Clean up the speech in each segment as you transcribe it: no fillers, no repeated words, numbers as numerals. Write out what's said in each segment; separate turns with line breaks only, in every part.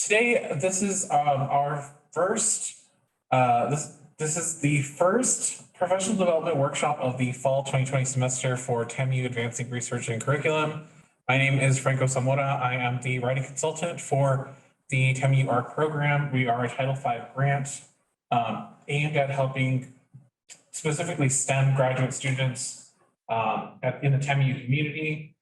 Today, this is our first, this is the first professional development workshop of the fall 2020 semester for TAMU Advancing Research and Curriculum. My name is Franco Zamora. I am the writing consultant for the TAMU ARC program. We are a Title V grant aimed at helping specifically STEM graduate students in the TAMU community.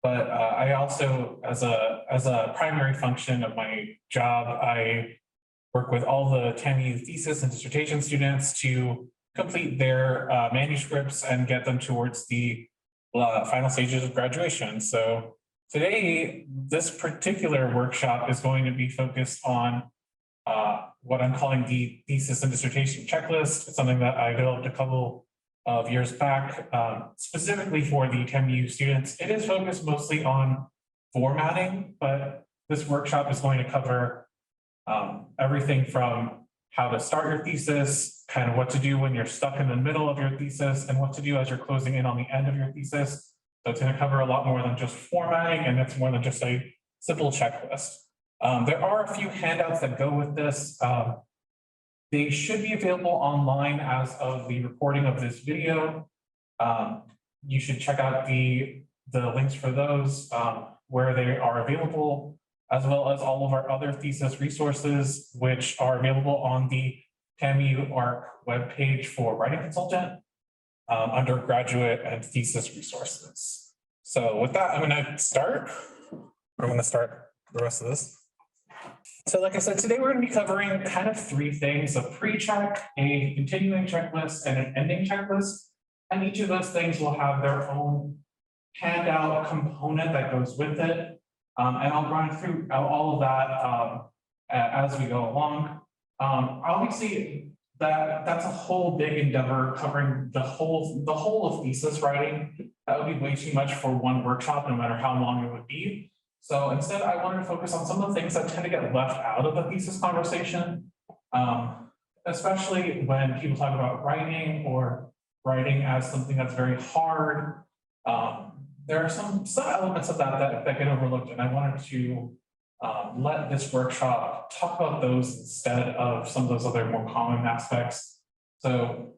But I also, as a primary function of my job, I work with all the TAMU thesis and dissertation students to complete their manuscripts and get them towards the final stages of graduation. So today, this particular workshop is going to be focused on what I'm calling the thesis and dissertation checklist. It's something that I developed a couple of years back, specifically for the TAMU students. It is focused mostly on formatting, but this workshop is going to cover everything from how to start your thesis, kind of what to do when you're stuck in the middle of your thesis, and what to do as you're closing in on the end of your thesis. So it's going to cover a lot more than just formatting, and it's more than just a simple checklist. There are a few handouts that go with this. They should be available online as of the recording of this video. You should check out the links for those where they are available, as well as all of our other thesis resources, which are available on the TAMU ARC webpage for writing consultant under graduate and thesis resources. So with that, I'm going to start. I'm going to start the rest of this. So like I said, today we're going to be covering kind of three things: a pre-check, a continuing checklist, and an ending checklist. And each of those things will have their own handout component that goes with it. And I'll run through all of that as we go along. Obviously, that's a whole big endeavor covering the whole of thesis writing. That would be way too much for one workshop, no matter how long it would be. So instead, I wanted to focus on some of the things that tend to get left out of the thesis conversation, especially when people talk about writing or writing as something that's very hard. There are some elements of that get overlooked, and I wanted to let this workshop talk about those instead of some of those other more common aspects. So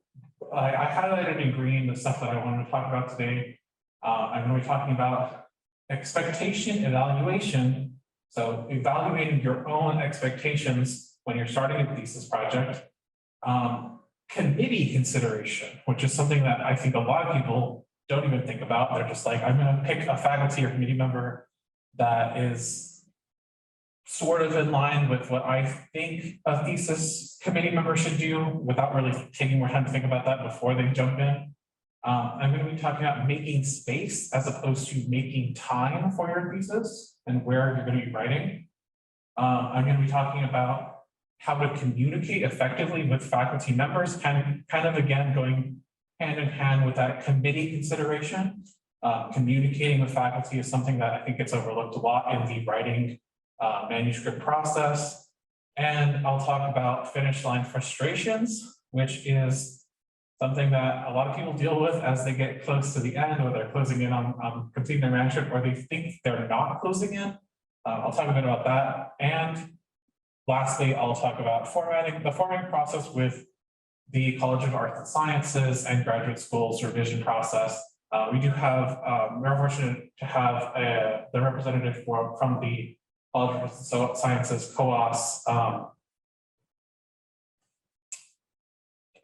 I highlighted in green the stuff that I wanted to talk about today. I'm going to be talking about expectation evaluation. So evaluating your own expectations when you're starting a thesis project. Committee consideration, which is something that I think a lot of people don't even think about. They're just like, I'm going to pick a faculty or committee member that is sort of in line with what I think a thesis committee member should do without really taking more time to think about that before they jump in. I'm going to be talking about making space as opposed to making time for your thesis and where you're going to be writing. I'm going to be talking about how to communicate effectively with faculty members, kind of again going hand in hand with that committee consideration. Communicating with faculty is something that I think gets overlooked a lot in the writing manuscript process. And I'll talk about finish line frustrations, which is something that a lot of people deal with as they get close to the end, or they're closing in on completing their manuscript, or they think they're not closing in. I'll talk a bit about that. And lastly, I'll talk about the formatting process with the College of Arts and Sciences and graduate school's revision process. We do have, we're fortunate to have the representative from the College of Arts and Sciences, Co-auth.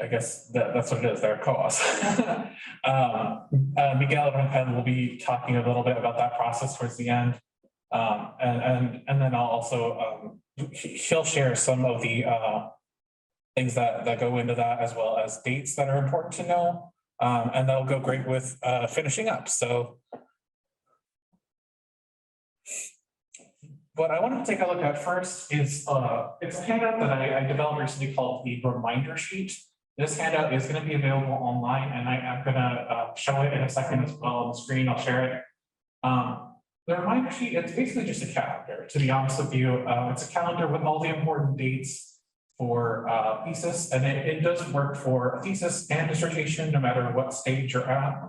I guess that's what it is, they're co-auth. Miguel Rampel will be talking a little bit about that process towards the end. And then I'll also, he'll share some of the things that go into that, as well as dates that are important to know. And that'll go great with finishing up. So what I want to take a look at first is, it's a handout that I developed recently called the reminder sheet. This handout is going to be available online, and I am going to show it in a second as well on the screen. I'll share it. The reminder sheet, it's basically just a calendar, to be honest with you. It's a calendar with all the important dates for thesis, and it does work for thesis and dissertation, no matter what stage you're at.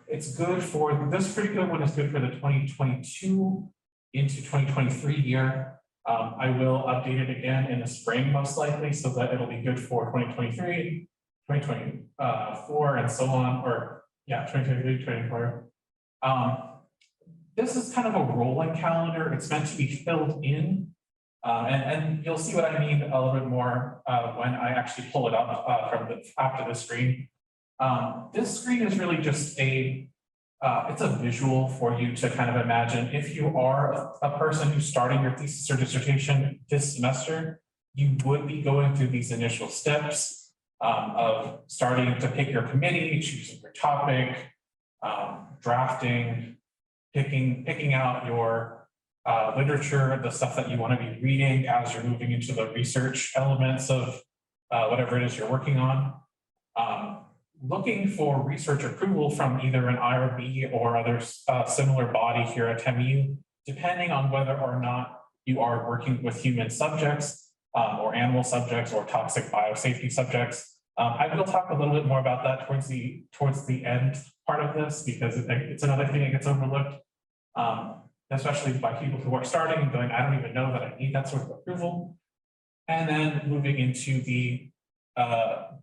It's good for, this particular one is good for the 2022 into 2023 year. I will update it again in the spring, most likely, so that it'll be good for 2023, 2024, and so on, or yeah, 2023, 2024. This is kind of a rolling calendar. It's meant to be filled in. And you'll see what I mean a little bit more when I actually pull it up after the screen. This screen is really just it's a visual for you to kind of imagine if you are a person who's starting your thesis or dissertation this semester, you would be going through these initial steps of starting to pick your committee, choosing your topic, drafting, picking out your literature, the stuff that you want to be reading as you're moving into the research elements of whatever it is you're working on. Looking for research approval from either an IRB or other similar body here at TEMU, depending on whether or not you are working with human subjects or animal subjects or toxic biosafety subjects. I will talk a little bit more about that towards the end part of this, because it's another thing that gets overlooked, especially by people who are starting and going, I don't even know that I need that sort of approval. And then moving into the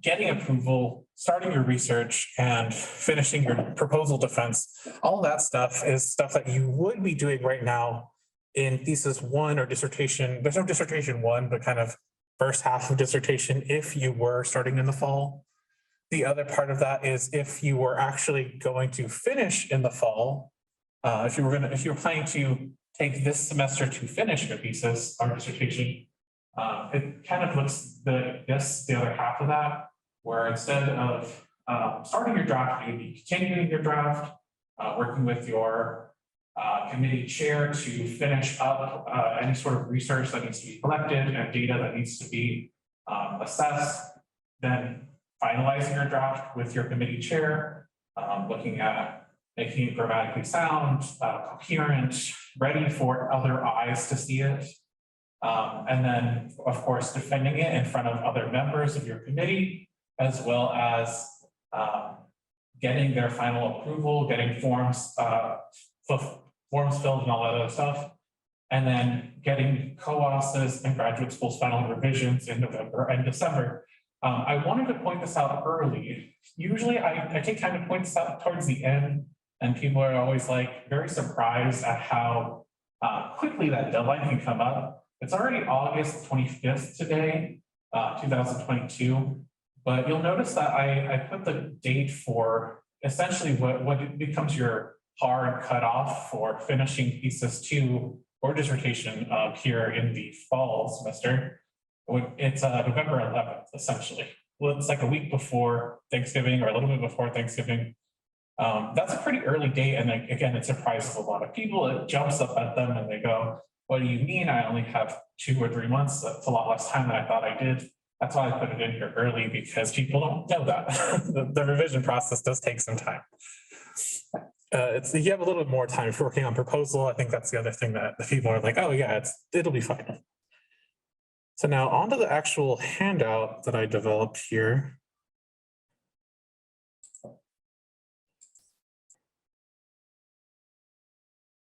getting approval, starting your research, and finishing your proposal defense. All that stuff is stuff that you would be doing right now in thesis one or dissertation. There's no dissertation one, but kind of first half of dissertation if you were starting in the fall. The other part of that is if you were actually going to finish in the fall, if you were planning to take this semester to finish your thesis or dissertation, it kind of looks the other half of that, where instead of starting your draft, you'd be continuing your draft, working with your committee chair to finish up any sort of research that needs to be collected and data that needs to be assessed, then finalizing your draft with your committee chair, looking at making it grammatically sound, coherent, ready for other eyes to see it. And then, of course, defending it in front of other members of your committee, as well as getting their final approval, getting forms filled and all that other stuff, and then getting co-auths and graduate school's final revisions in November and December. I wanted to point this out early. Usually I take time to point this out towards the end, and people are always like very surprised at how quickly that deadline can come up. It's already August 25th today, 2022, but you'll notice that I put the date for essentially what becomes your hard cutoff for finishing thesis 2 or dissertation here in the fall semester. It's November 11th, essentially. Well, it's like a week before Thanksgiving or a little bit before Thanksgiving. That's a pretty early date, and again, it surprises a lot of people. It jumps up at them and they go, what do you mean I only have 2 or 3 months? That's a lot less time than I thought I did. That's why I put it in here early, because people don't know that. the revision process does take some time. You have a little bit more time if you're working on proposal. I think that's the other thing that the people are like, oh yeah, it'll be fine. So now onto the actual handout that I developed here.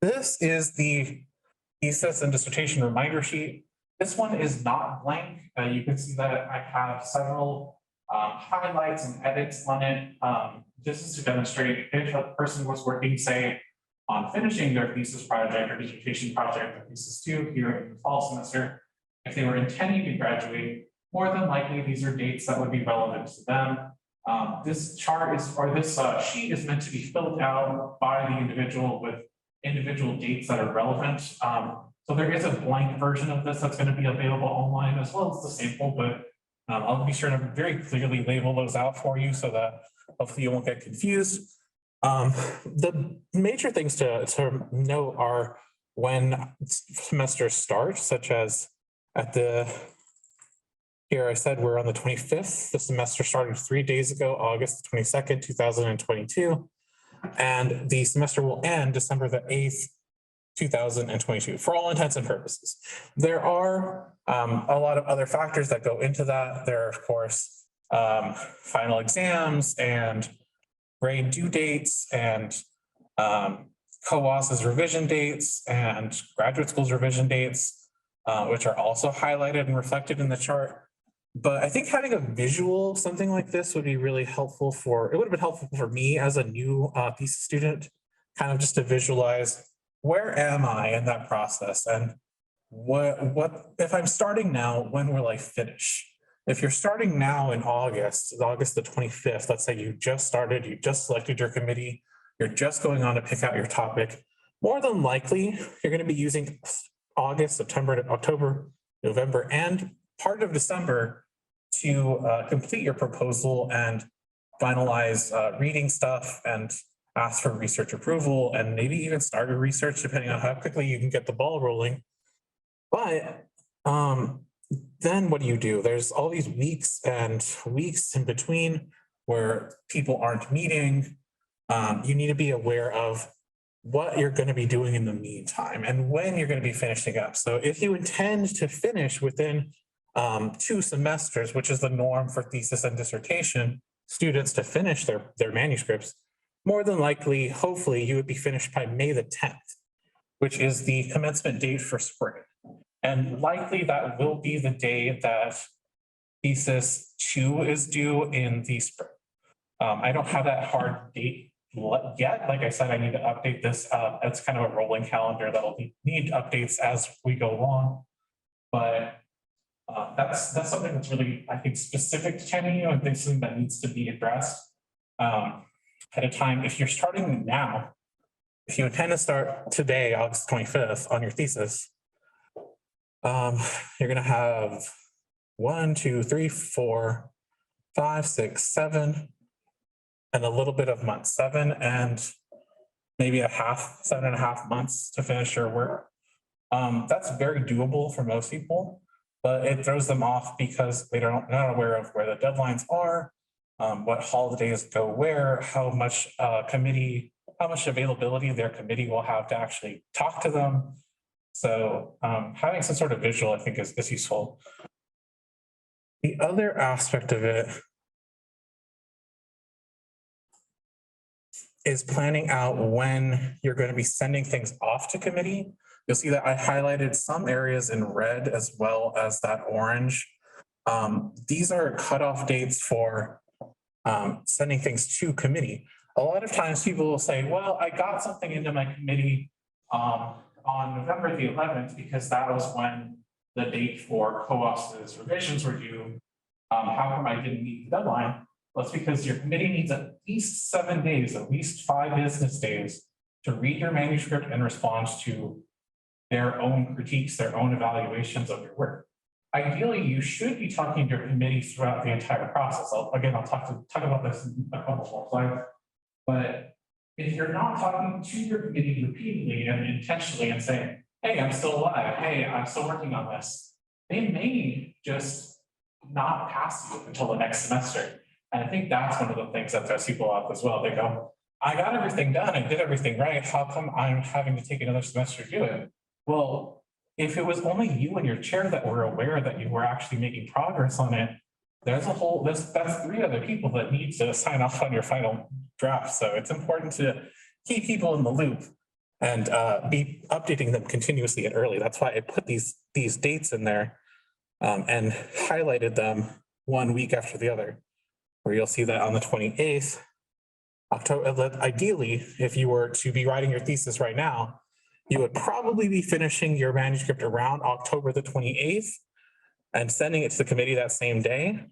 This is the thesis and dissertation reminder sheet. This one is not blank. You can see that I have several highlights and edits on it. This is to demonstrate if a person was working, say, on finishing their thesis project or dissertation project or thesis 2 here in the fall semester, if they were intending to graduate, more than likely these are dates that would be relevant to them. This chart is, or this sheet is meant to be filled out by the individual with individual dates that are relevant. So there is a blank version of this that's going to be available online, as well as the sample, but I'll be sure to very clearly label those out for you so that hopefully you won't get confused. The major things to note are when semesters start, such as here I said we're on the 25th. The semester started 3 days ago, August 22nd, 2022. And the semester will end December the 8th, 2022, for all intents and purposes. There are a lot of other factors that go into that. There are, of course, final exams and grade due dates and co-auth's revision dates and graduate school's revision dates. which are also highlighted and reflected in the chart. But I think having a visual, something like this would be really helpful it would have been helpful for me as a new thesis student, kind of just to visualize where am I in that process, and what if I'm starting now, when will I finish? If you're starting now in August the 25th, let's say you just started, you just selected your committee, you're just going on to pick out your topic, more than likely, you're going to be using August, September, October, November, and part of December to complete your proposal and finalize reading stuff and ask for research approval and maybe even start your research depending on how quickly you can get the ball rolling. But then what do? There's all these weeks and weeks in between where people aren't meeting. You need to be aware of what you're going to be doing in the meantime and when you're going to be finishing up. So if you intend to finish within 2 semesters, which is the norm for thesis and dissertation students to finish their manuscripts, more than likely, hopefully, you would be finished by May the 10th, which is the commencement date for spring. And likely that will be the day that thesis 2 is due in the spring. I don't have that hard date yet. Like I said, I need to update this. It's kind of a rolling calendar that'll need updates as we go along. But that's something that's really, I think, specific to TAMU, and this is something that needs to be addressed at a time. If you're starting now, if you intend to start today, August 25th, on your thesis, you're going to have 1, 2, 3, 4, 5, 6, 7, and a little bit of months, 7 and maybe 7.5 months to finish your work. That's very doable for most people, but it throws them off because they're not aware of where the deadlines are, what holidays go where, how much availability their committee will have to actually talk to them. So having some sort of visual, I think, is useful. The other aspect of it is planning out when you're going to be sending things off to committee. You'll see that I highlighted some areas in red as well as that orange. These are cutoff dates for sending things to committee. A lot of times people will say, well, I got something into my committee on November the 11th because that was when the date for co-auth's revisions were due. How come I didn't meet the deadline? Well, it's because your committee needs at least 7 days, at least 5 business days to read your manuscript and respond to their own critiques, their own evaluations of your work. Ideally, you should be talking to your committee throughout the entire process. I'll talk about this in a couple more slides. But if you're not talking to your committee repeatedly and intentionally and saying, hey, I'm still alive, hey, I'm still working on this, they may just not pass you until the next semester. And I think that's one of the things that throws people off as well. They go, I got everything done, I did everything right, how come I'm having to take another semester to do it? Well, if it was only you and your chair that were aware that you were actually making progress on it, that's 3 other people that need to sign off on your final draft. So it's important to keep people in the loop and be updating them continuously and early. That's why I put these dates in there and highlighted them 1 week after the other, where you'll see that on the 28th, October, ideally, if you were to be writing your thesis right now, you would probably be finishing your manuscript around October the 28th and sending it to the committee that same day,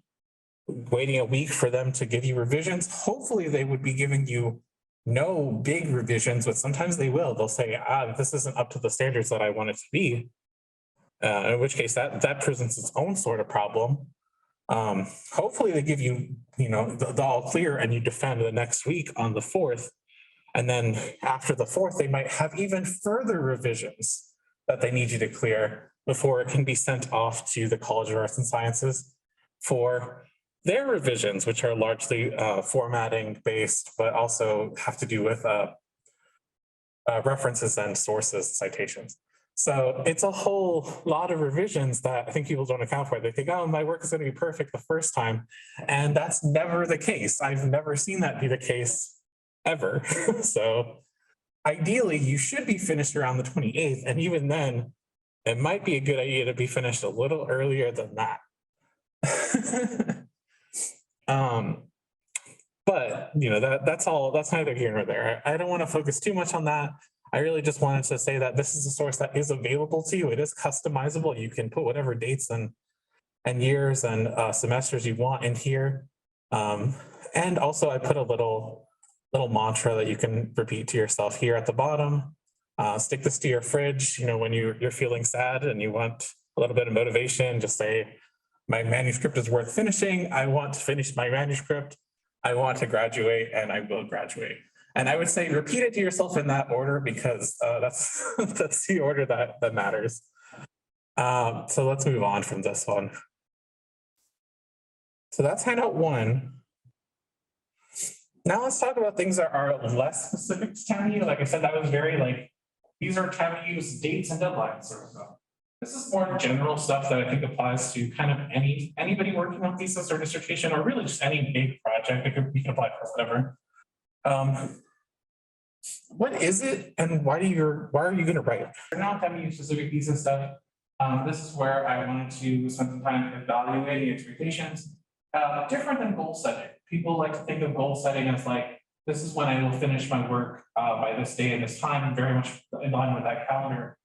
waiting a week for them to give you revisions. Hopefully they would be giving you no big revisions, but sometimes they will. They'll say, this isn't up to the standards that I want it to be. In which case that presents its own sort of problem. Hopefully they give you, the all clear and you defend the next week on the 4th. And then after the 4th, they might have even further revisions that they need you to clear before it can be sent off to the College of Arts and Sciences for their revisions, which are largely formatting based, but also have to do with references and sources, citations. So it's a whole lot of revisions that I think people don't account for. They think, oh, my work is going to be perfect the first time. And that's never the case. I've never seen that be the case ever. So ideally, you should be finished around the 28th. And even then, it might be a good idea to be finished a little earlier than that. But that's neither here nor there. I don't want to focus too much on that. I really just wanted to say that this is a source that is available to you. It is customizable. You can put whatever dates and years and semesters you want in here. And also I put a little mantra that you can repeat to yourself here at the bottom. Stick this to your fridge, when you're feeling sad and you want a little bit of motivation, just say, my manuscript is worth finishing. I want to finish my manuscript. I want to graduate and I will graduate. And I would say repeat it to yourself in that order because that's that's the order that matters. So let's move on from this one. So that's handout 1. Now let's talk about things that are less specific to TAMU. Like I said, that was very these are TAMU's dates and deadlines sort of stuff. This is more general stuff that I think applies to kind of anybody working on thesis or dissertation, or really just any big project. You can apply for whatever. What is it, and why are you going to write it? For now, TAMU specific thesis stuff. This is where I wanted to spend some time evaluating expectations. Different than goal setting. People like to think of goal setting as this is when I will finish my work by this day and this time, very much in line with that calendar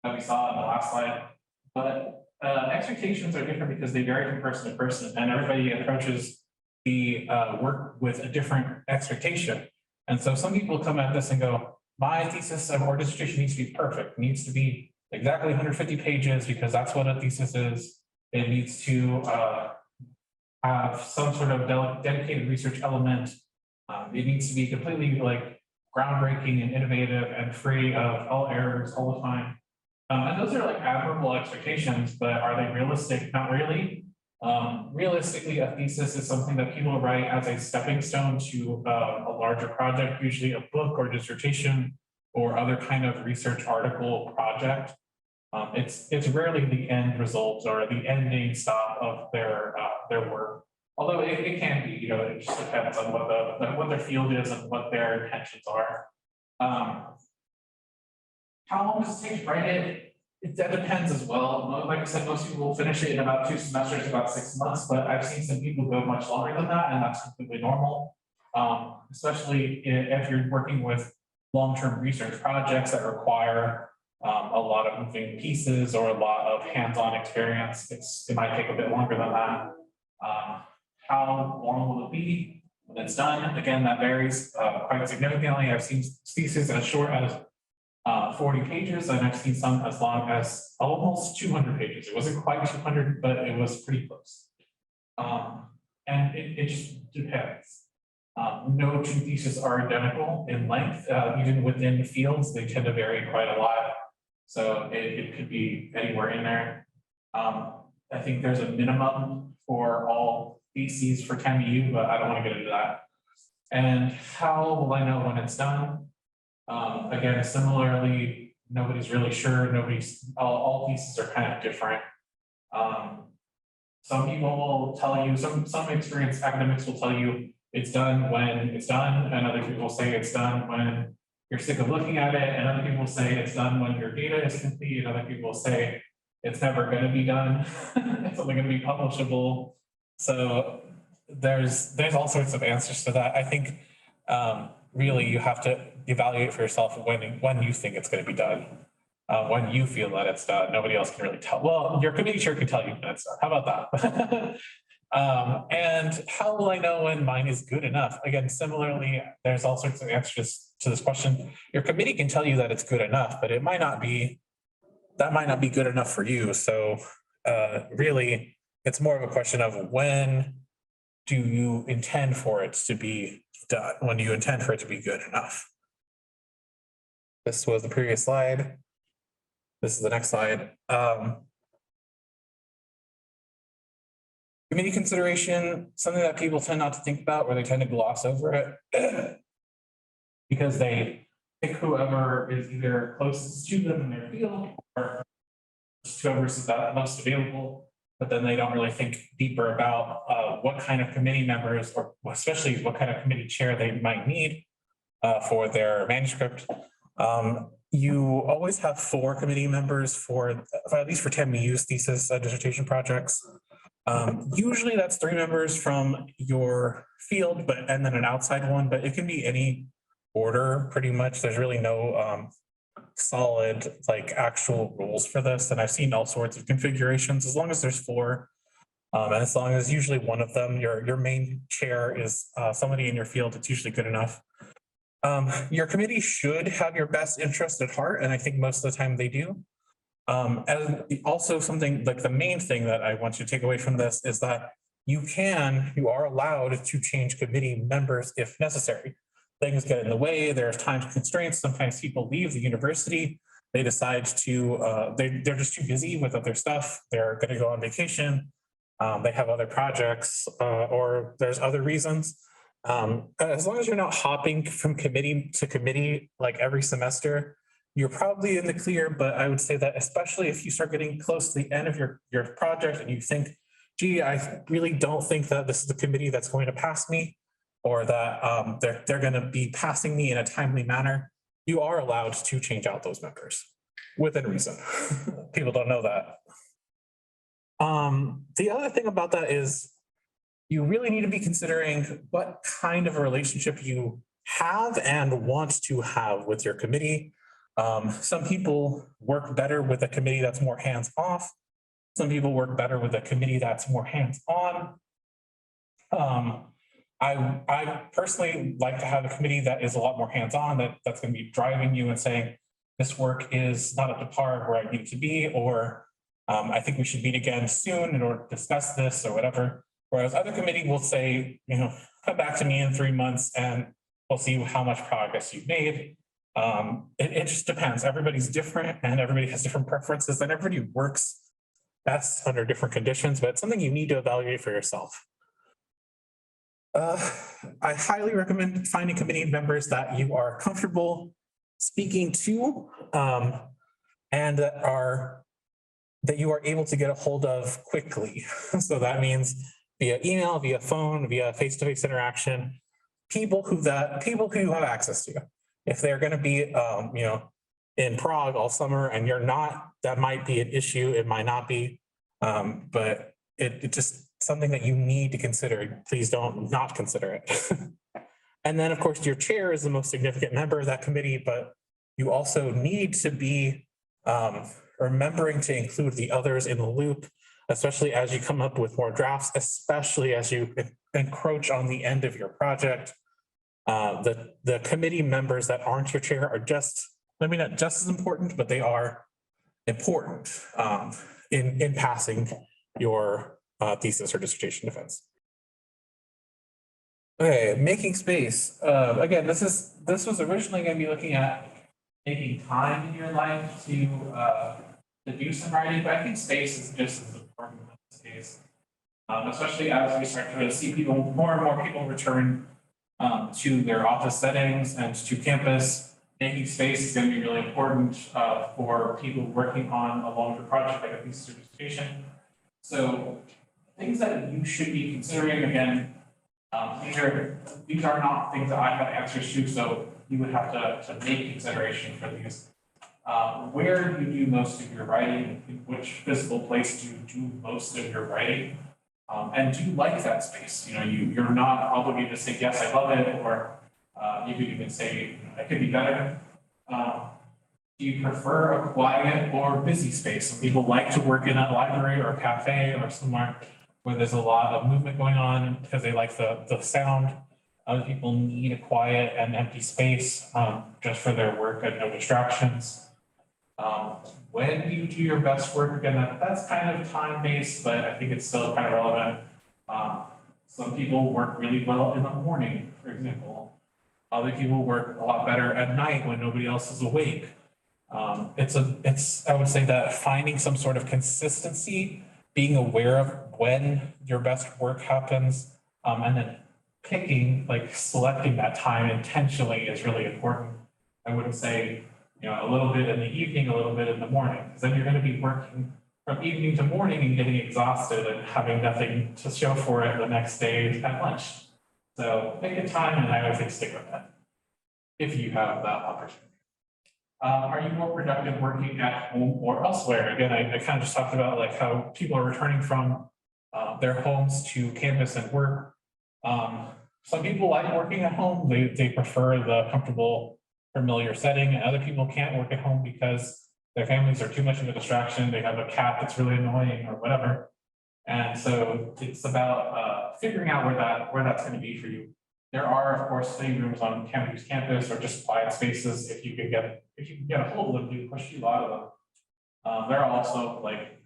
that we saw in the last slide. But expectations are different because they vary from person to person, and everybody approaches the work with a different expectation. And so some people come at this and go, my thesis or dissertation needs to be perfect, needs to be exactly 150 pages because that's what a thesis is. It needs to have some sort of dedicated research element. It needs to be completely groundbreaking and innovative and free of all errors all the time. And those are admirable expectations, but are they realistic? Not really. Realistically, a thesis is something that people write as a stepping stone to a larger project, usually a book or dissertation or other kind of research article project. It's rarely the end result or the ending stop of their work. Although it can be, it just depends on what their field is and what their intentions are. How long does it take to write it? That depends as well. Like I said, most people will finish it in about 2 semesters, about 6 months, but I've seen some people go much longer than that, and that's completely normal. Especially if you're working with long-term research projects that require a lot of moving pieces or a lot of hands-on experience. It might take a bit longer than that. How long will it be when it's done? Again, that varies quite significantly. I've seen theses as short as 40 pages, and I've seen some as long as almost 200 pages. It wasn't quite 200, but it was pretty close. And it just depends. No two theses are identical in length. Even within the fields, they tend to vary quite a lot. So it could be anywhere in there. I think there's a minimum for all theses for TAMU, but I don't want to get into that. And how will I know when it's done? Again, similarly, nobody's really sure. All theses are kind of different. Some people will tell you, some experienced academics will tell you it's done when it's done, and other people say it's done when you're sick of looking at it, and other people say it's done when your data is complete, and other people say it's never going to be done. It's only going to be publishable. So there's all sorts of answers to that. I think really you have to evaluate for yourself when you think it's going to be done, when you feel that it's done. Nobody else can really tell. Well, your committee chair can tell you when it's done. How about that? And how will I know when mine is good enough? Again, similarly, there's all sorts of answers to this question. Your committee can tell you that it's good enough, but that might not be good enough for you. So really, it's more of a question of when do you intend for it to be done, when do you intend for it to be good enough? This was the previous slide. This is the next slide. Committee consideration, something that people tend not to think about, or they tend to gloss over it because they pick whoever is either closest to them in their field or whoever is the most available, but then they don't really think deeper about what kind of committee members, or especially what kind of committee chair they might need for their manuscript. you always have 4 committee members for at least for 10 use thesis dissertation projects. Usually that's 3 members from your field, and then an outside one, but it can be any order pretty much. There's really no solid like actual rules for this, and I've seen all sorts of configurations. As long as there's 4, and as long as usually one of them, your main chair is somebody in your field, it's usually good enough. Your committee should have your best interest at heart, and I think most of the time they do. And also something like the main thing that I want you to take away from this is that you are allowed to change committee members if necessary. Things get in the way, there's time constraints, sometimes people leave the university, they decide to, they're just too busy with other stuff, they're gonna go on vacation, they have other projects, or there's other reasons. As long as you're not hopping from committee to committee like every semester, you're probably in the clear. But I would say that especially if you start getting close to the end of your project and you think, gee, I really don't think that this is the committee that's going to pass me, or that they're going to be passing me in a timely manner, you are allowed to change out those members within reason. People don't know that. The other thing about that is you really need to be considering what kind of a relationship you have and want to have with your committee. Some people work better with a committee that's more hands-off. Some people work better with a committee that's more hands-on. I personally like to have a committee that is a lot more hands-on, that's going to be driving you and saying, this work is not up to par where I need it to be, or I think we should meet again soon in order to discuss this or whatever. Whereas other committee will say, come back to me in 3 months and we'll see how much progress you've made. It just depends. Everybody's different and everybody has different preferences and everybody works best under different conditions, but it's something you need to evaluate for yourself. I highly recommend finding committee members that you are comfortable speaking to, and that you are able to get a hold of quickly. So that means via email, via phone, via face-to-face interaction, people who you have access to. If they're going to be, in Prague all summer and you're not, that might be an issue. It might not be, but it just something that you need to consider. Please don't not consider it. And then, of course, your chair is the most significant member of that committee, but you also need to be remembering to include the others in the loop, especially as you come up with more drafts, especially as you encroach on the end of your project. The committee members that aren't your chair are maybe not just as important, but they are important in passing your thesis or dissertation defense. Okay, making space. Again, this was originally going to be looking at making time in your life to do some writing, but I think space is just as important in this case, especially as we start to see more and more people return to their office settings and to campus. Making space is going to be really important for people working on a longer project like a thesis or dissertation. So things that you should be considering, again, these are not things that I have answers to, so you would have to make consideration for these. Where do you do most of your writing? In which physical place do you do most of your writing? And do you like that space? You're not obligated to say, yes, I love it, or you could even say, I could be better. Do you prefer a quiet or busy space? Some people like to work in a library or a cafe or somewhere where there's a lot of movement going on because they like the sound. Other people need a quiet and empty space just for their work and no distractions. When do you do your best work? Again, that's kind of time-based, but I think it's still kind of relevant. Some people work really well in the morning, for example. Other people work a lot better at night when nobody else is awake. I would say that finding some sort of consistency, being aware of when your best work happens, and then selecting that time intentionally is really important. I wouldn't say, a little bit in the evening, a little bit in the morning, because then you're going to be working from evening to morning and getting exhausted and having nothing to show for it the next day at lunch. So pick a time, and I would say stick with that if you have that opportunity. Are you more productive working at home or elsewhere? Again, I kind of just talked about like how people are returning from their homes to campus and work. Some people like working at home. They prefer the comfortable, familiar setting, and other people can't work at home because their families are too much of a distraction. They have a cat that's really annoying or whatever. And so it's about figuring out where that's going to be for you. There are, of course, study rooms on campus or just quiet spaces. If you can get a hold of them, you push a lot of them. There are also like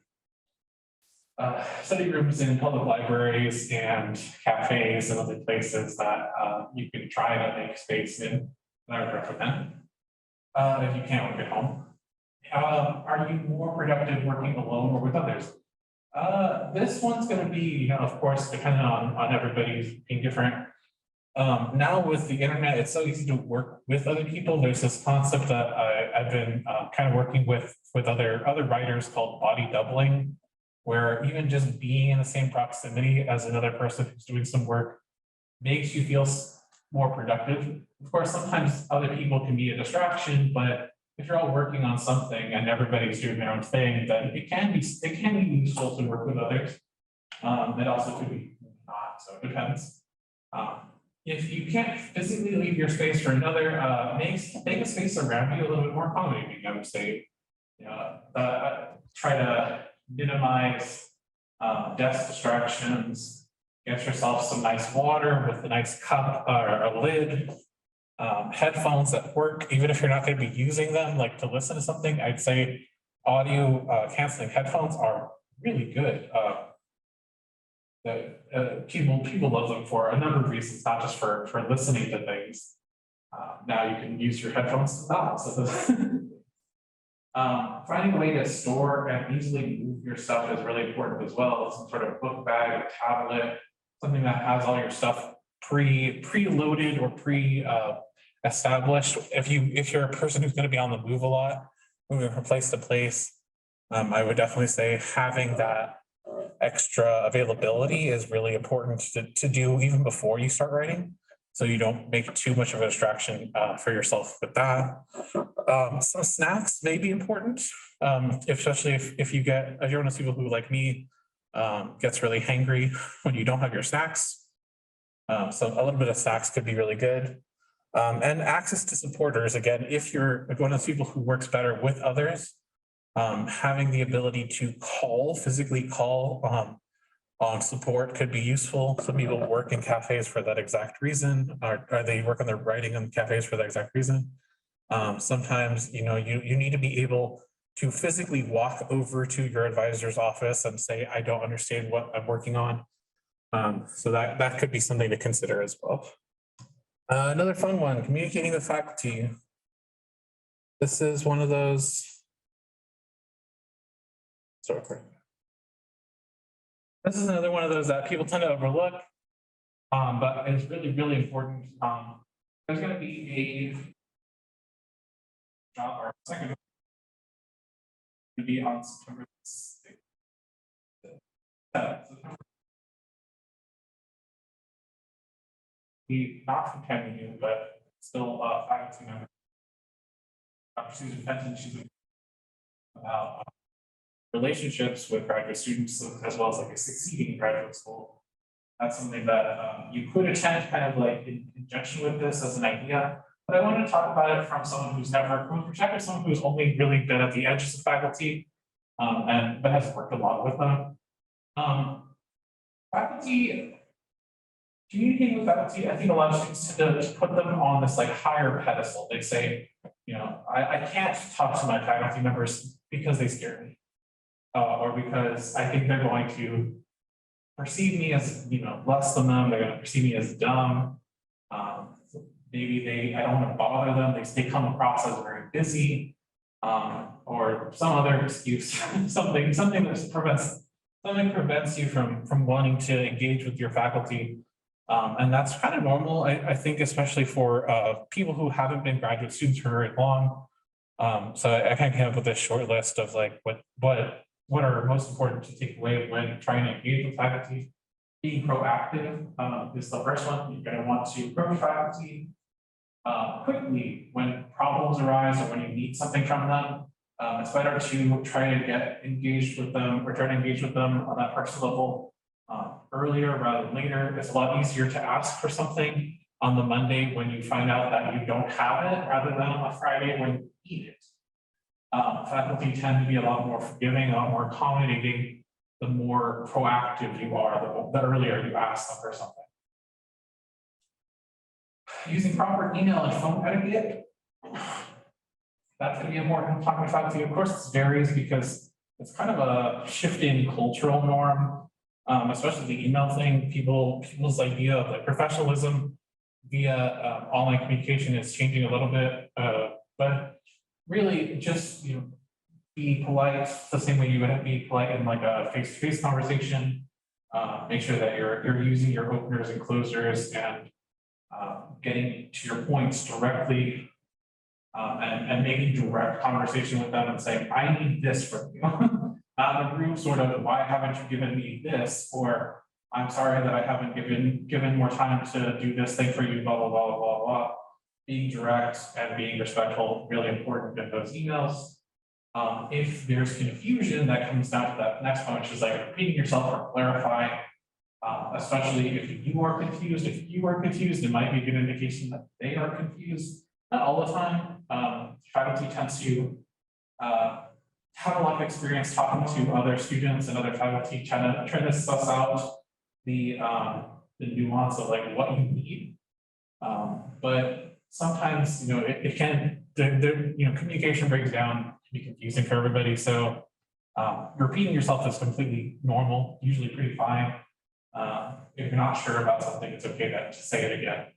study rooms in public libraries and cafes and other places that you can try to make space in. That I would recommend if you can't work at home. Are you more productive working alone or with others? This one's going to be, of course, dependent on everybody's being different. Now with the internet, it's so easy to work with other people. There's this concept that I've been kind of working with other writers called body doubling, where even just being in the same proximity as another person who's doing some work makes you feel more productive. Of course, sometimes other people can be a distraction, but if you're all working on something and everybody's doing their own thing, then it can be useful to work with others. It also could be not, so it depends. If you can't physically leave your space for another, make a space around you a little bit more accommodating, I would say. Try to minimize desk distractions. Get yourself some nice water with a nice cup or a lid. Headphones at work, even if you're not going to be using them, like to listen to something, I'd say audio canceling headphones are really good. People love them for a number of reasons, not just for listening to things. Now you can use your headphones to balance. Finding a way to store and easily move your stuff is really important as well. Some sort of book bag, a tablet, something that has all your stuff pre-loaded or established. If you're a person who's going to be on the move a lot, moving from place to place, I would definitely say having that extra availability is really important to do even before you start writing, so you don't make too much of a distraction for yourself with that. Some snacks may be important, especially if you're one of those people who, like me, gets really hangry when you don't have your snacks. So a little bit of snacks could be really good. And access to supporters, again, if you're one of those people who works better with others, having the ability to physically call on support could be useful. Some people work in cafes for that exact reason, or they work on their writing in cafes for that exact reason. Sometimes, you need to be able to physically walk over to your advisor's office and say, I don't understand what I'm working on. So that could be something to consider as well. Another fun one, communicating with faculty. This is one of those. Sorry. This is another one of those that people tend to overlook, but it's really, really important. There's going to be a job or second to be on September 6th. Not from Kevin, but still faculty member. Dr. Susan Fenton, she's about relationships with graduate students, as well as like a succeeding graduate school. That's something that you could attend kind of like in conjunction with this as an idea, but I want to talk about it from someone who's perspective, someone who's only really been at the edges of faculty but has worked a lot with them. Faculty, communicating with faculty, I think a lot of students tend to put them on this like higher pedestal. They say, I can't talk to my faculty members because they scare me. Or because I think they're going to perceive me as, less than them. They're going to perceive me as dumb. Maybe I don't want to bother them. They come across as very busy, or some other excuse, something that prevents you from wanting to engage with your faculty. And that's kind of normal, I think, especially for people who haven't been graduate students for very long. So I kind of came up with this short list of like what are most important to take away when trying to engage with faculty. Being proactive is the first one. You're going to want to approach faculty. quickly when problems arise or when you need something from them. It's better to try to get engaged with them or try to engage with them on that personal level earlier rather than later. It's a lot easier to ask for something on the Monday when you find out that you don't have it rather than on a Friday when you need it. Faculty tend to be a lot more forgiving, a lot more accommodating, the more proactive you are, the earlier you ask them for something. Using proper email and phone etiquette, that's going to be important talking with faculty. Of course, this varies because it's kind of a shifting cultural norm, especially the email thing. People's idea of like professionalism via online communication is changing a little bit, but really just be polite the same way you would be polite in like a face-to-face conversation. Make sure that you're using your openers and closers and getting to your points directly. And making direct conversation with them and saying, I need this from you. Not in a group sort of, why haven't you given me this? Or I'm sorry that I haven't given more time to do this thing for you, blah, blah, blah, blah, blah. Being direct and being respectful, really important in those emails. If there's confusion, that comes down to that next point, which is like repeating yourself or clarifying, especially if you are confused. If you are confused, it might be a good indication that they are confused. Not all the time. Faculty tends to have a lot of experience talking to other students and other faculty trying to suss out the nuance of like what you need. But sometimes it can communication breaks down, can be confusing for everybody. So repeating yourself is completely normal, usually pretty fine. If you're not sure about something, it's okay to say it again.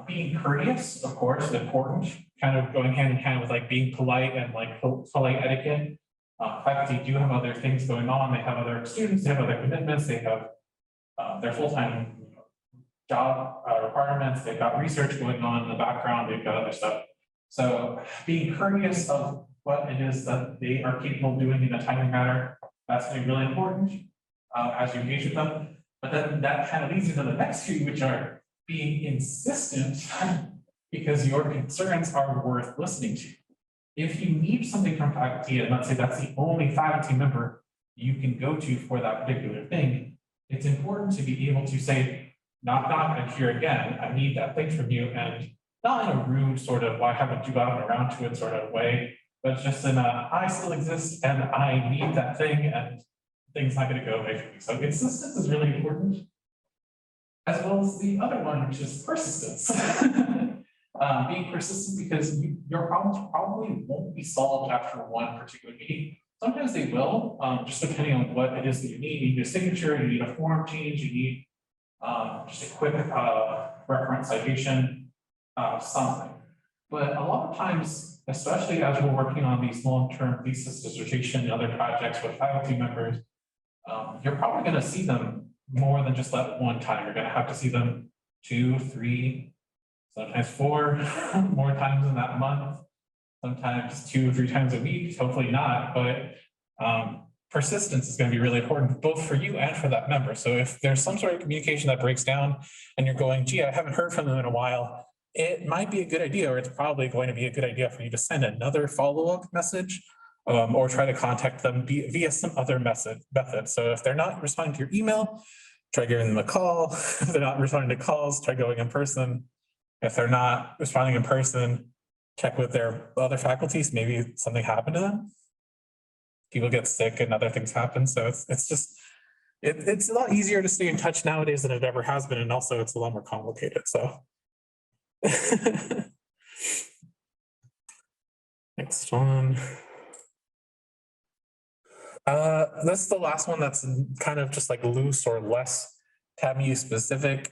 Being courteous, of course, is important, kind of going hand in hand with like being polite and like polite etiquette. Faculty do have other things going on. They have other students, they have other commitments, they have their full-time job requirements, they've got research going on in the background, they've got other stuff. So being courteous of what it is that they are capable of doing in a timely manner, that's going to be really important as you engage with them. But then that kind of leads into the next two, which are being insistent because your concerns are worth listening to. If you need something from faculty, and let's say that's the only faculty member you can go to for that particular thing, it's important to be able to say, knock, knock, and here again, I need that thing from you, and not in a rude sort of, why haven't you gotten around to it sort of way, but just in a, I still exist and I need that thing and things not gonna go away from me. So insistence is really important, as well as the other one, which is persistence. Being persistent because your problems probably won't be solved after one particular meeting. Sometimes they will, just depending on what it is that you need. You need a signature, you need a form change, you need just a quick reference citation, something. But a lot of times, especially as we're working on these long-term thesis, dissertation, and other projects with faculty members, you're probably going to see them more than just that one time. You're going to have to see them 2, 3, sometimes 4 more times in that month, sometimes 2 or 3 times a week, hopefully not, but persistence is going to be really important both for you and for that member. So if there's some sort of communication that breaks down and you're going, gee, I haven't heard from them in a while, it might be a good idea, or it's probably going to be a good idea for you to send another follow-up message or try to contact them via some other method. So if they're not responding to your email, try giving them a call. If they're not responding to calls, try going in person. If they're not responding in person, check with their other faculties. Maybe something happened to them. People get sick and other things happen. So it's a lot easier to stay in touch nowadays than it ever has been. And also it's a lot more complicated. So next one. This is the last one that's kind of just like loose or less TAMU specific.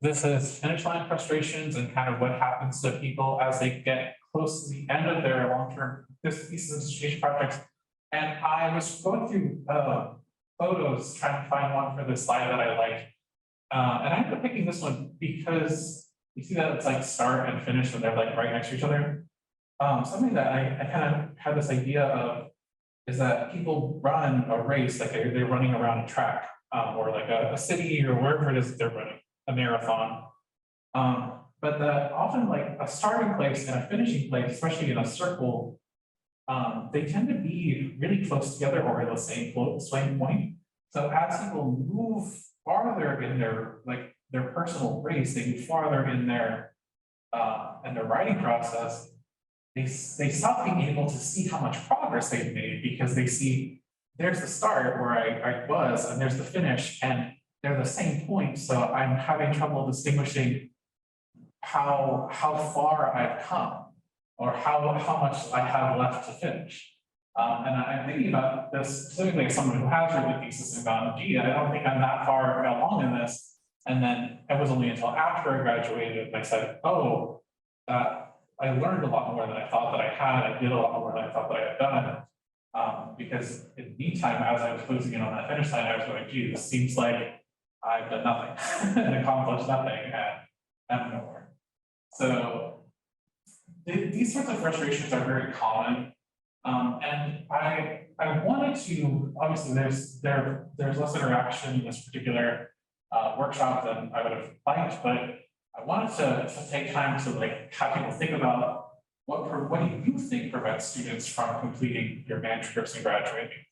This is finish line frustrations and kind of what happens to people as they get close to the end of their long-term thesis and dissertation projects. And I was going through photos trying to find one for this slide that I like. And I ended up picking this one because you see that it's like start and finish and they're like right next to each other. Something that I kind of had this idea of is that people run a race, like they're running around a track or like a city or wherever it is that they're running a marathon. but that often like a starting place and a finishing place, especially in a circle, they tend to be really close together or at the same same point. So as people move farther in their personal race, they move farther in their writing process, they stop being able to see how much progress they've made because they see there's the start where I was and there's the finish and they're the same point. So I'm having trouble distinguishing how far I've come or how much I have left to finish. And I'm thinking about this specifically as someone who has written a thesis and gone, gee, I don't think I'm that far along in this. And then it was only until after I graduated I said, oh, I learned a lot more than I thought that I had. I did a lot more than I thought that I had done. Because in the meantime, as I was closing in on that finish line, I was going, gee, this seems like I've done nothing and accomplished nothing and I'm nowhere. So these sorts of frustrations are very common. And I wanted to, obviously there's less interaction in this particular workshop than I would have liked, but I wanted to take time to like have people think about what do you think prevents students from completing your manuscripts and graduating?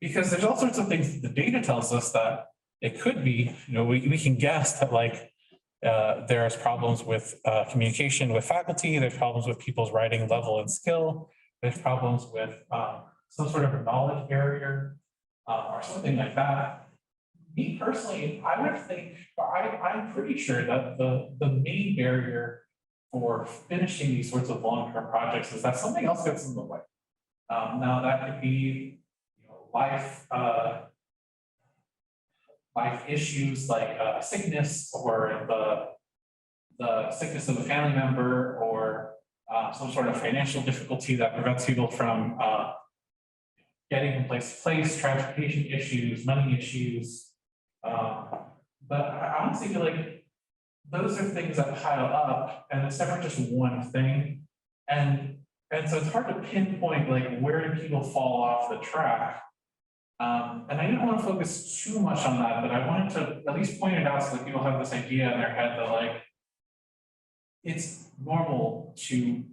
Because there's all sorts of things that the data tells us that it could be, we can guess that like there's problems with communication with faculty, there's problems with people's writing level and skill, there's problems with some sort of a knowledge barrier or something like that. Me personally, I would think, I'm pretty sure that the main barrier for finishing these sorts of long-term projects is that something else gets in the way. Now that could be life issues like sickness or the sickness of a family member or some sort of financial difficulty that prevents people from getting from place to place, transportation issues, money issues. But I honestly feel like those are things that pile up and it's never just one thing. And so it's hard to pinpoint like where do people fall off the track. And I didn't want to focus too much on that, but I wanted to at least point it out so that people have this idea in their head that like, it's normal to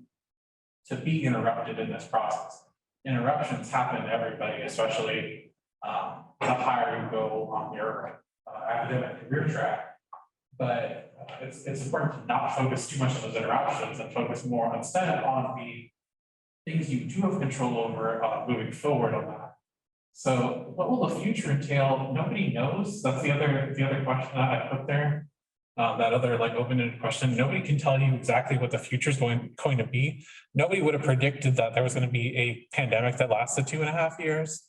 be interrupted in this process. Interruptions happen to everybody, especially the higher you go on your academic career track. But it's important to not focus too much on those interruptions and focus more instead on the things you do have control over moving forward on that. So what will the future entail? Nobody knows. That's the other question that I put there. That other like open-ended question. Nobody can tell you exactly what the future is going to be. Nobody would have predicted that there was going to be a pandemic that lasted 2.5 years.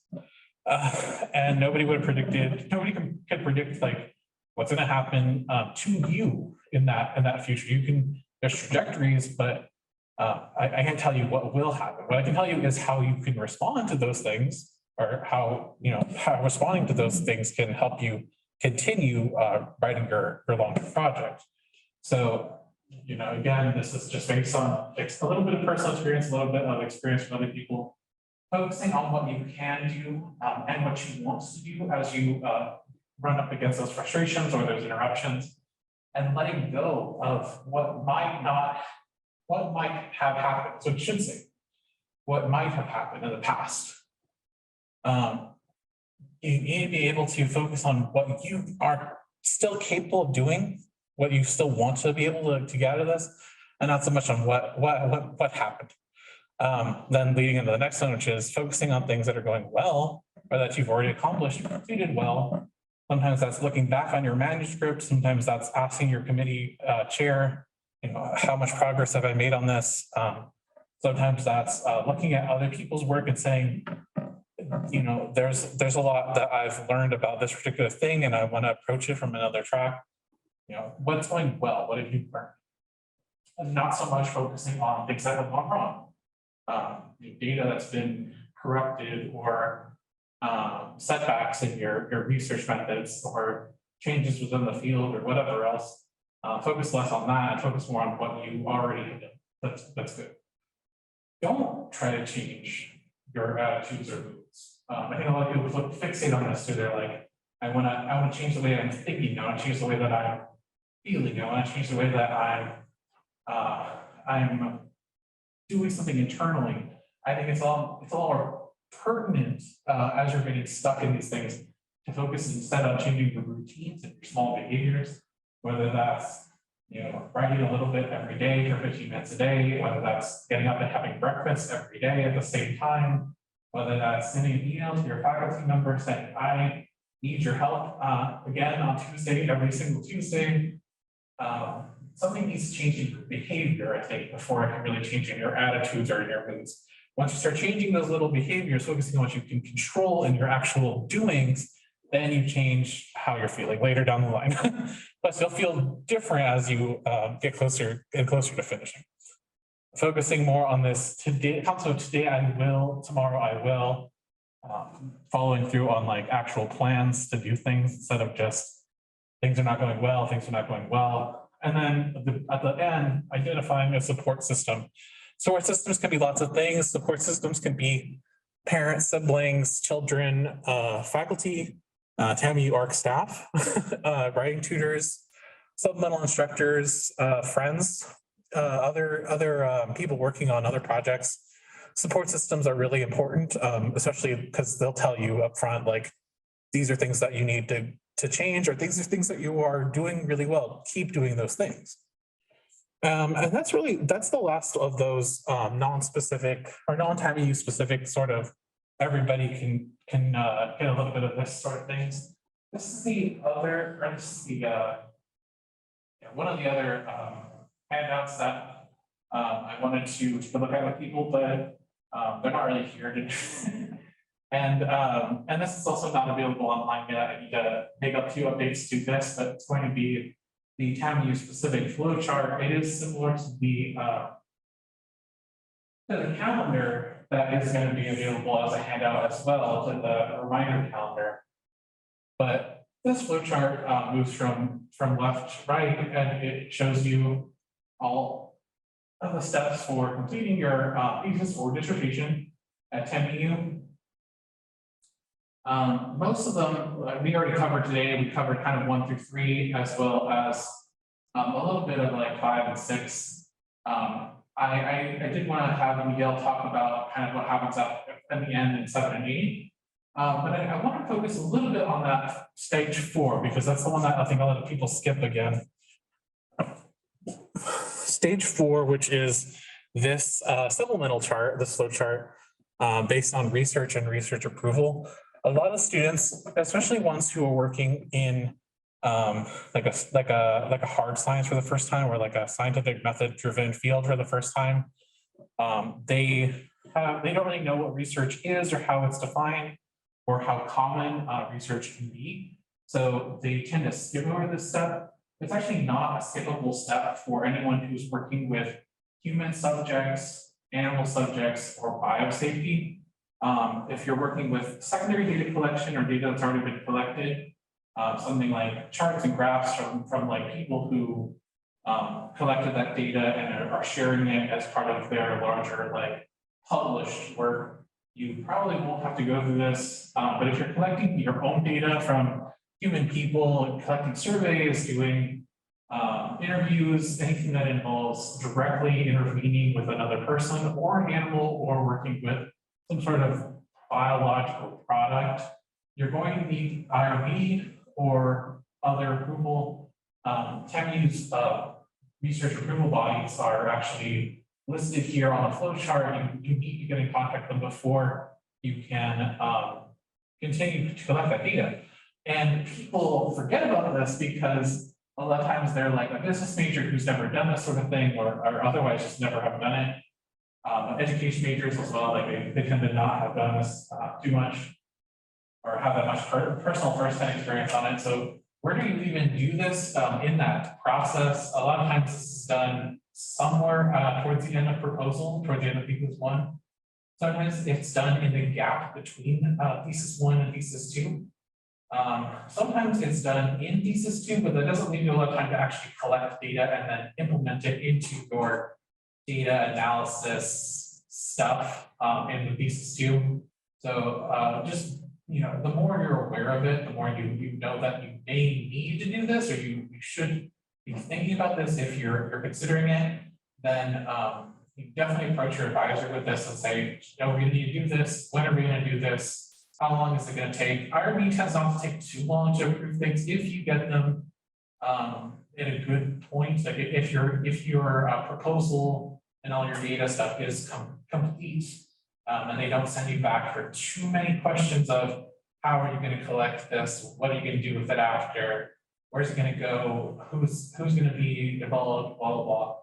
And nobody would have predicted, nobody can predict like what's going to happen to you in that future. There's trajectories, but I can't tell you what will happen. What I can tell you is how you can respond to those things, or how responding to those things can help you continue writing your long-term project. So, again, this is just based on a little bit of personal experience, a little bit of experience from other people, focusing on what you can do and what you want to do as you run up against those frustrations or those interruptions, and letting go of what might have happened. So it should say, what might have happened in the past. You need to be able to focus on what you are still capable of doing, what you still want to be able to get out of this, and not so much on what happened. Then leading into the next one, which is focusing on things that are going well, or that you've already accomplished or completed well. Sometimes that's looking back on your manuscript. Sometimes that's asking your committee chair, how much progress have I made on this? Sometimes that's looking at other people's work and saying, there's a lot that I've learned about this particular thing, and I want to approach it from another track. What's going well? What have you learned? And not so much focusing on things that have gone wrong. Data that's been corrupted or setbacks in your research methods or changes within the field or whatever else. Focus less on that and focus more on what you already have done. That's good. Don't try to change your attitudes or moods. I think a lot of people fixate on this too. They're like, I want to change the way I'm thinking. I want to change the way that I'm feeling. I want to change the way that I'm doing something internally. I think it's a lot more pertinent as you're getting stuck in these things to focus instead on changing the routines and your small behaviors, whether that's writing a little bit every day for 15 minutes a day, whether that's getting up and having breakfast every day at the same time, whether that's sending an email to your faculty member saying, I need your help again on Tuesday, every single Tuesday. Something needs to change in your behavior, I think, before it can really change in your attitudes or in your moods. Once you start changing those little behaviors, focusing on what you can control in your actual doings, then you change how you're feeling later down the line. Plus, you'll feel different as you get closer and closer to finishing. Focusing more on this today, so today I will, tomorrow I will, following through on like actual plans to do things instead of just things are not going well, things are not going well. And then at the end, identifying a support system. Support systems can be lots of things. Support systems can be parents, siblings, children, faculty, TAMU ARC staff, writing tutors, supplemental instructors, friends, other people working on other projects. Support systems are really important, especially because they'll tell you up front, like, these are things that you need to change, or these are things that you are doing really well. Keep doing those things. And that's the last of those non-specific or non-TAMU specific sort of everybody can get a little bit of this sort of things. This is the other, or this is the one of the other handouts that I wanted to look at with people, but they're not really here to and this is also not available online yet. I need to make a few updates to this, but it's going to be the TAMU specific flow chart. It is similar to the calendar that is going to be available as a handout as well, to the reminder calendar. But this flow chart moves from left to right, and it shows you all of the steps for completing your thesis or dissertation at TAMU. Most of them we already covered today. We covered kind of 1 through 3, as well as a little bit of like 5 and 6. I did want to have Miguel talk about kind of what happens at the end in 7 and 8. But I want to focus a little bit on that stage 4, because that's the one that I think a lot of people skip again. Stage 4, which is this supplemental chart, this flow chart, based on research and research approval. A lot of students, especially ones who are working in like a hard science for the first time, or like a scientific method driven field for the first time, they don't really know what research is or how it's defined or how common research can be. So they tend to skip over this step. It's actually not a skippable step for anyone who's working with human subjects, animal subjects, or biosafety. If you're working with secondary data collection or data that's already been collected, something like charts and graphs from like people who collected that data and are sharing it as part of their larger like published work, you probably won't have to go through this. But if you're collecting your own data from human people, collecting surveys, doing interviews, anything that involves directly intervening with another person or animal, or working with some sort of biological product, you're going to need IRB or other approval. TAMU's research approval bodies are actually listed here on the flow chart. You need to get in contact with them before you can continue to collect that data. And people forget about this because a lot of times they're like a business major who's never done this sort of thing, or otherwise just never have done it. Education majors as well, like they tend to not have done this too much, or have that much personal first-hand experience on it. So where do you even do this in that process? A lot of times this is done somewhere towards the end of proposal, towards the end of thesis 1. Sometimes it's done in the gap between thesis 1 and thesis 2. Sometimes it's done in thesis 2, but that doesn't leave you a lot of time to actually collect data and then implement it into your data analysis stuff in the thesis 2. So just, the more you're aware of it, the more you know that you may need to do this, or you should be thinking about this. If you're considering it, then you definitely approach your advisor with this and say, we're going to need to do this. When are we going to do this? How long is it going to take? IRB tends not to take too long to approve things if you get them at a good point. Like if your proposal and all your data stuff is complete, and they don't send you back for too many questions of how are you going to collect this? What are you going to do with it after? Where's it going to go? Who's going to be involved? Blah blah blah.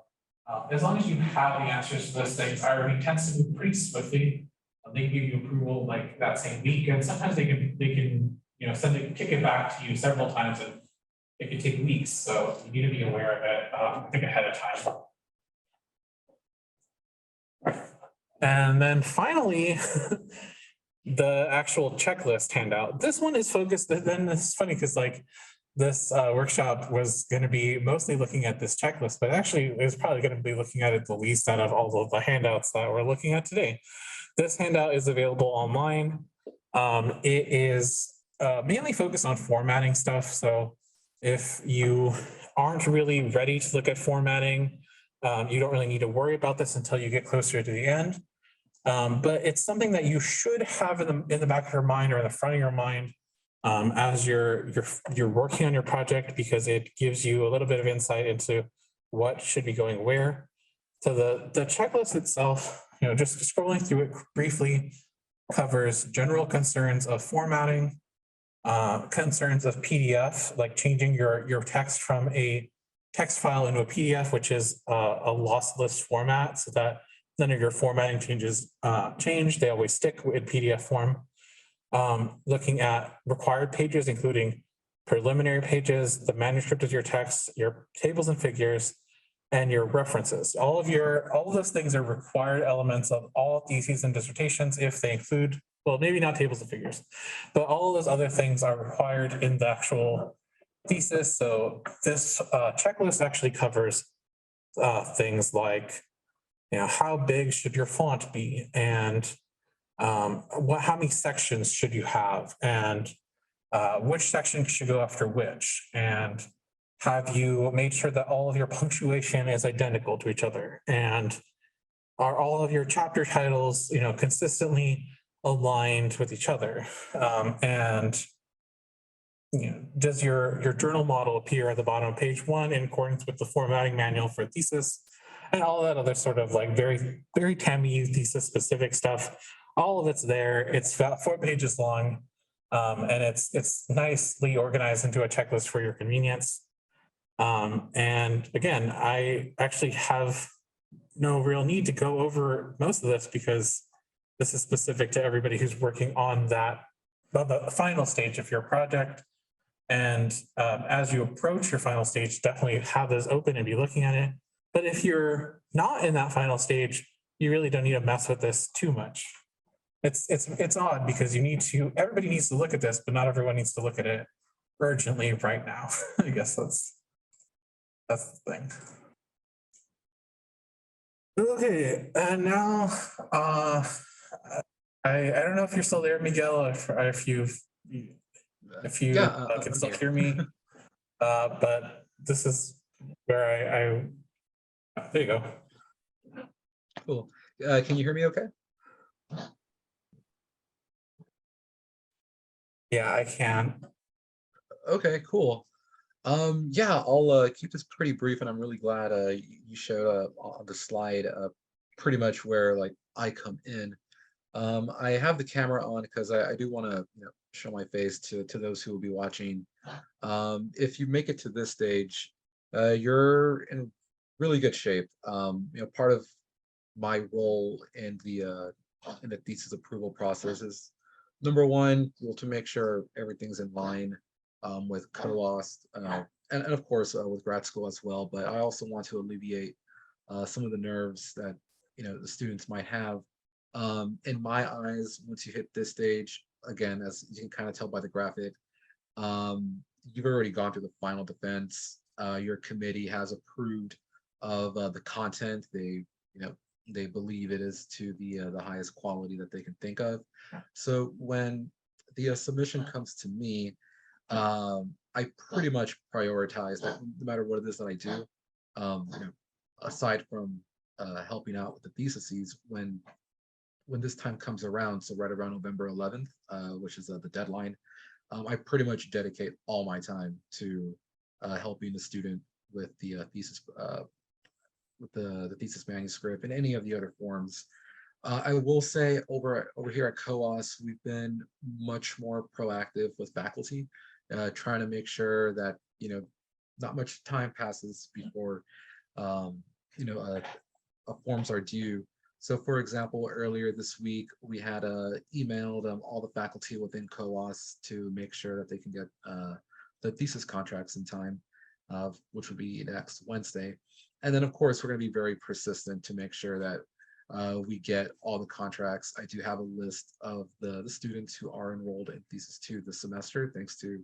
As long as you have the answers to those things, IRB tends to move pretty swiftly. They give you approval like that same week, and sometimes they can kick it back to you several times, and it can take weeks. So you need to be aware of it, I think, ahead of time. And then finally, the actual checklist handout. This one is focused. Then it's funny because like this workshop was going to be mostly looking at this checklist, but actually it was probably going to be looking at it the least out of all of the handouts that we're looking at today. This handout is available online. It is mainly focused on formatting stuff. So if you aren't really ready to look at formatting, you don't really need to worry about this until you get closer to the end. But it's something that you should have in the back of your mind or in the front of your mind as you're working on your project, because it gives you a little bit of insight into what should be going where. So the checklist itself, just scrolling through it briefly, covers general concerns of formatting, concerns of PDF, like changing your text from a text file into a PDF, which is a lossless format, so that none of your formatting changes change. They always stick in PDF form. Looking at required pages, including preliminary pages, the manuscript of your text, your tables and figures, and your references. All of those things are required elements of all theses and dissertations if they include, well, maybe not tables and figures, but all of those other things are required in the actual thesis. So this checklist actually covers things like, how big should your font be, and how many sections should you have, and which section should go after which, and have you made sure that all of your punctuation is identical to each other, and are all of your chapter titles, consistently aligned with each other, and does your journal model appear at the bottom of page 1 in accordance with the formatting manual for thesis, and all that other sort of like very, very TAMI thesis specific stuff. All of it's there. It's about 4 pages long, and it's nicely organized into a checklist for your convenience. And again, I actually have no real need to go over most of this because this is specific to everybody who's working on the final stage of your project. And as you approach your final stage, definitely have those open and be looking at it. But if you're not in that final stage, you really don't need to mess with this too much. It's odd because everybody needs to look at this, but not everyone needs to look at it urgently right now. I guess that's the thing. Okay, and now I don't know if you're still there, Miguel, if you can still hear me. But this is where there you go.
Cool. Can you hear me okay?
Yeah, I can.
Okay, cool. Yeah, I'll keep this pretty brief, and I'm really glad you showed up on the slide pretty much where like I come in. I have the camera on because I do want to show my face to those who will be watching. If you make it to this stage, you're in really good shape. Part of my role in the thesis approval process is number one, to make sure everything's in line with Co-auth and of course with grad school as well. But I also want to alleviate some of the nerves that the students might have. In my eyes, once you hit this stage, again, as you can kind of tell by the graphic, you've already gone through the final defense. Your committee has approved of the content. They believe it is to the highest quality that they can think of. So when the submission comes to me, I I pretty much prioritize that no matter what it is that I do. You know, aside from helping out with the theses, when this time comes around, so right around November 11th, which is the deadline, I pretty much dedicate all my time to helping the student with the thesis, with the thesis manuscript and any of the other forms. I will say over here at Co-auth, we've been much more proactive with faculty, trying to make sure that not much time passes before um, you know forms are due. So, for example, earlier this week we had emailed all the faculty within Co-auth to make sure that they can get the thesis contracts in time, which would be next Wednesday. And then, of course, we're going to be very persistent to make sure that we get all the contracts. I do have a list of the students who are enrolled in Thesis 2 this semester, thanks to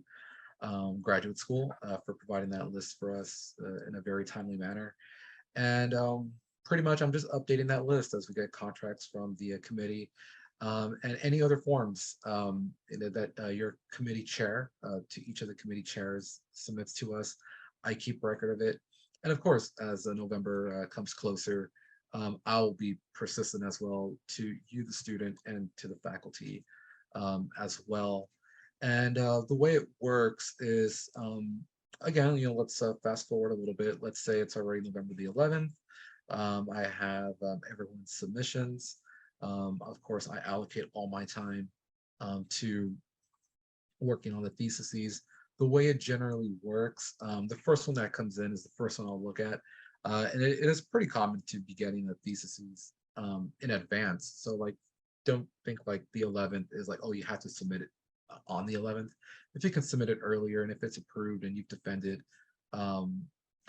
graduate school for providing that list for us in a very timely manner. And pretty much I'm just updating that list as we get contracts from the committee and any other forms that your committee chair to each of the committee chairs submits to us. I keep record of it. And of course, as November comes closer, I'll be persistent as well to you, the student, and to the faculty as well. And the way it works is, again, let's fast forward a little bit. Let's say it's already November the 11th. I have everyone's submissions. Of course, I allocate all my time to working on the theses. The way it generally works, the first one that comes in is the first one I'll look at. And it is pretty common to be getting the theses in advance. So like, don't think like the 11th is like, oh, you have to submit it on the 11th. If you can submit it earlier and if it's approved and you've defended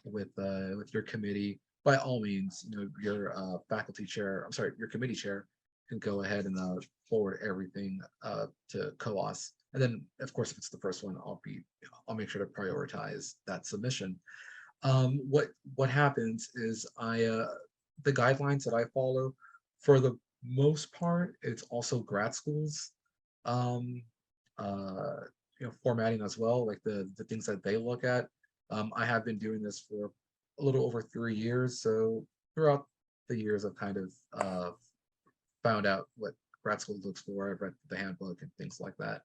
with your committee, by all means, your faculty chair, I'm sorry, your committee chair can go ahead and forward everything to Co-auth. And then, of course, if it's the first one, I'll make sure to prioritize that submission. What happens is the guidelines that I follow, for the most part, it's also grad schools formatting as well, like the things that they look at. I have been doing this for a little over 3 years, so throughout the years I've kind of found out what grad school looks for. I've read the handbook and things like that.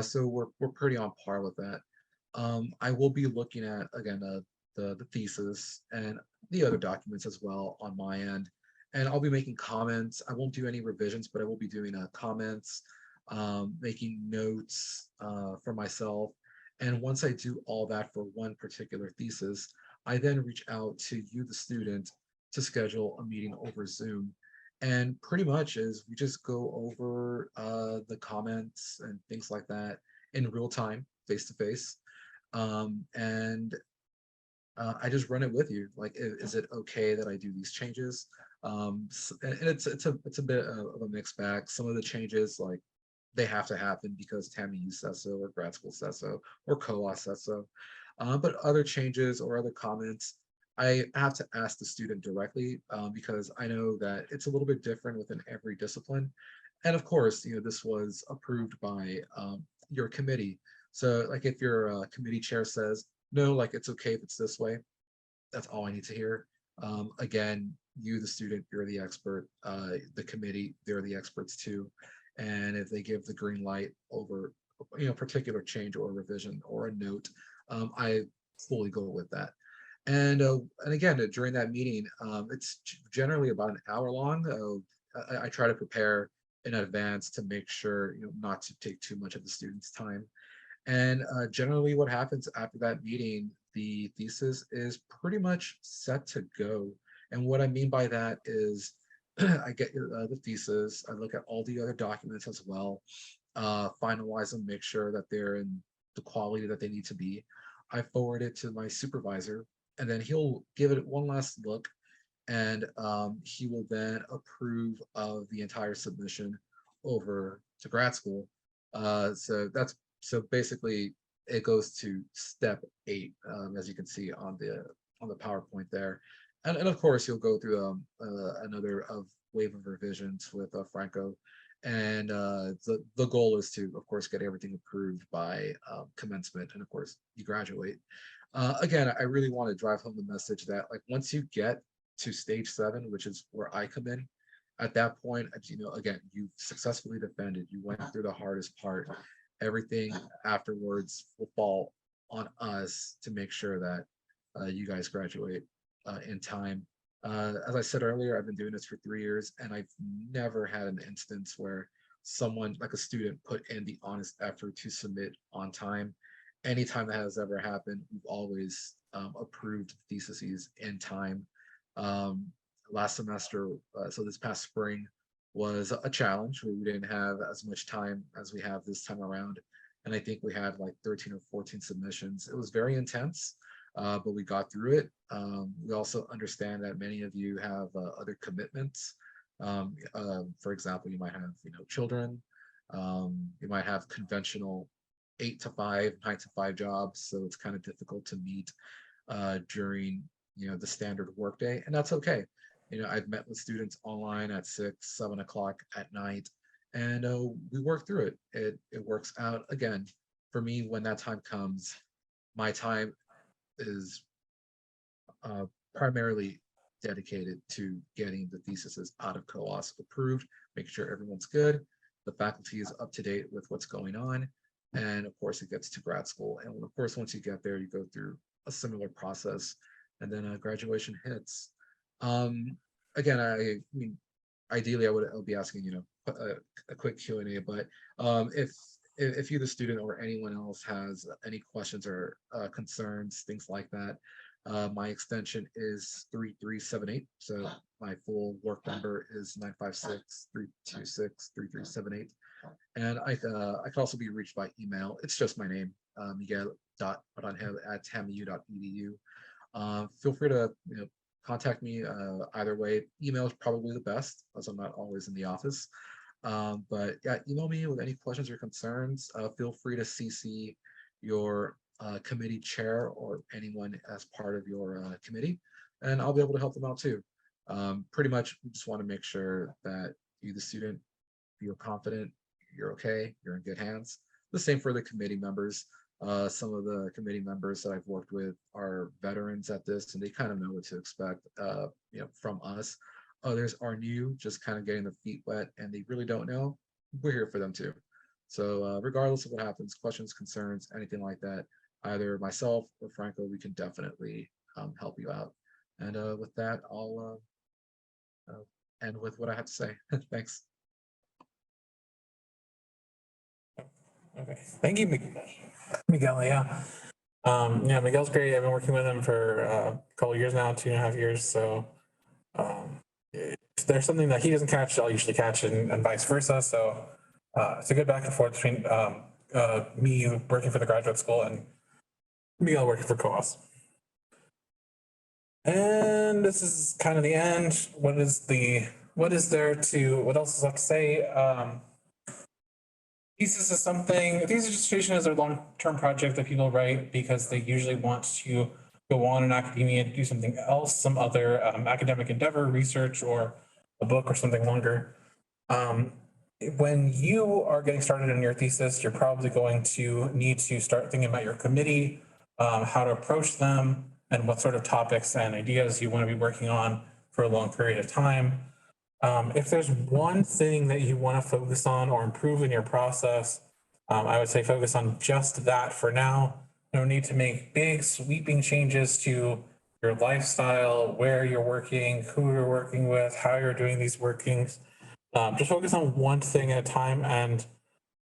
So we're pretty on par with that. I will be looking at, again, the thesis and the other documents as well on my end, and I'll be making comments. I won't do any revisions, but I will be doing comments, making notes for myself. And once I do all that for one particular thesis, I then reach out to you, the student, to schedule a meeting over Zoom. And pretty much is we just go over the comments and things like that in real time, face to face. And I just run it with you. Like, is it okay that I do these changes? And it's a bit of a mixed bag. Some of the changes, like, they have to happen because TAMU says so, or grad school says so, or Co-auth says so. But other changes or other comments, I have to ask the student directly because I know that it's a little bit different within every discipline. And of course, this was approved by your committee. So like if your committee chair says, no, like it's okay if it's this way, that's all I need to hear. Again, you, the student, you're the expert. The committee, they're the experts too. And if they give the green light over, particular change or revision or a note, I fully go with that. And again, during that meeting, it's generally about an hour long. I try to prepare in advance to make sure, not to take too much of the student's time. And generally what happens after that meeting, the thesis is pretty much set to go. And what I mean by that is I get the thesis, I look at all the other documents as well, finalize them, make sure that they're in the quality that they need to be. I forward it to my supervisor, and then he'll give it one last look, and he will then approve of the entire submission over to grad school. So basically it goes to step 8, as you can see on the PowerPoint there. And of course, you'll go through another wave of revisions with Franco. And the goal is to, of course, get everything approved by commencement, and of course, you graduate. Again, I really want to drive home the message that like once you get to stage 7, which is where I come in, at that point, again, you successfully defended, you went through the hardest part. Everything afterwards will fall on us to make sure that you guys graduate in time. As I said earlier, I've been doing this for 3 years, and I've never had an instance where someone, like a student, put in the honest effort to submit on time. Anytime that has ever happened, we've always approved theses in time. Last semester, so this past spring, was a challenge. We didn't have as much time as we have this time around. And I think we had like 13 or 14 submissions. It was very intense, but we got through it. We also understand that many of you have other commitments. For example, you might have, children. You might have conventional 8 to 5, 9 to 5 jobs. So it's kind of difficult to meet during, the standard workday, and that's okay. I've met with students online at 6, 7 o'clock at night, and we work through it. It works out. Again, for me, when that time comes, my time is primarily dedicated to getting the theses out of Co-auth approved, making sure everyone's good, the faculty is up to date with what's going on, and of course it gets to grad school. And of course, once you get there, you go through a similar process, and then graduation hits. Again, I mean, ideally, I'll be asking, a quick Q&A, but if you, the student, or anyone else has any questions or concerns, things like that, my extension is 3378. So my full work number is 956-326-3378. And I can also be reached by email. It's just my name, miguel.aranjel@tamu.edu. Feel free to contact me either way. Email is probably the best, as I'm not always in the office. But yeah, email me with any questions or concerns. Feel free to CC your committee chair or anyone as part of your committee, and I'll be able to help them out too. Pretty much, we just want to make sure that you, the student, feel confident, you're okay, you're in good hands. The same for the committee members. Some of the committee members that I've worked with are veterans at this, and they kind of know what to expect, from us. Others are new, just kind of getting their feet wet, and they really don't know. We're here for them too. So regardless of what happens, questions, concerns, anything like that, either myself or Franco, we can definitely help you out. And with that, I'll end with what I have to say. Thanks.
Okay, thank you, Miguel. Yeah, Miguel's great. I've been working with him for a couple of years now, 2.5 years. So if there's something that he doesn't catch, I'll usually catch, and vice versa. So it's a good back and forth between me working for the graduate school and Miguel working for Co-auth. And this is kind of the end. What else is left to say? Thesis is something, thesis dissertation is a long-term project that people write because they usually want to go on in academia and do something else, some other academic endeavor, research, or a book or something longer. When you are getting started in your thesis, you're probably going to need to start thinking about your committee, how to approach them, and what sort of topics and ideas you want to be working on for a long period of time. If there's one thing that you want to focus on or improve in your process, I would say focus on just that for now. No need to make big sweeping changes to your lifestyle, where you're working, who you're working with, how you're doing these workings. Just focus on one thing at a time,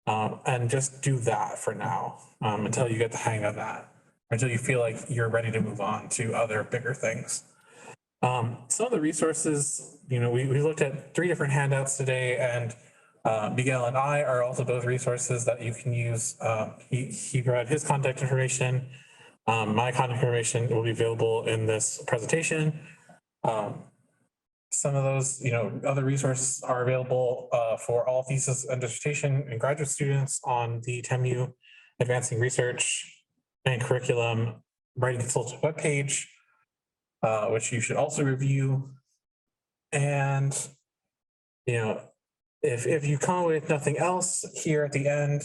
and just do that for now until you get the hang of that, until you feel like you're ready to move on to other bigger things. Some of the resources, we looked at 3 different handouts today, and Miguel and I are also both resources that you can use. He provided his contact information. My contact information will be available in this presentation. Some of those, other resources are available for all thesis and dissertation and graduate students on the TAMU Advancing Research and Curriculum Writing Consultant webpage, which you should also review. And, if you come with nothing else here at the end,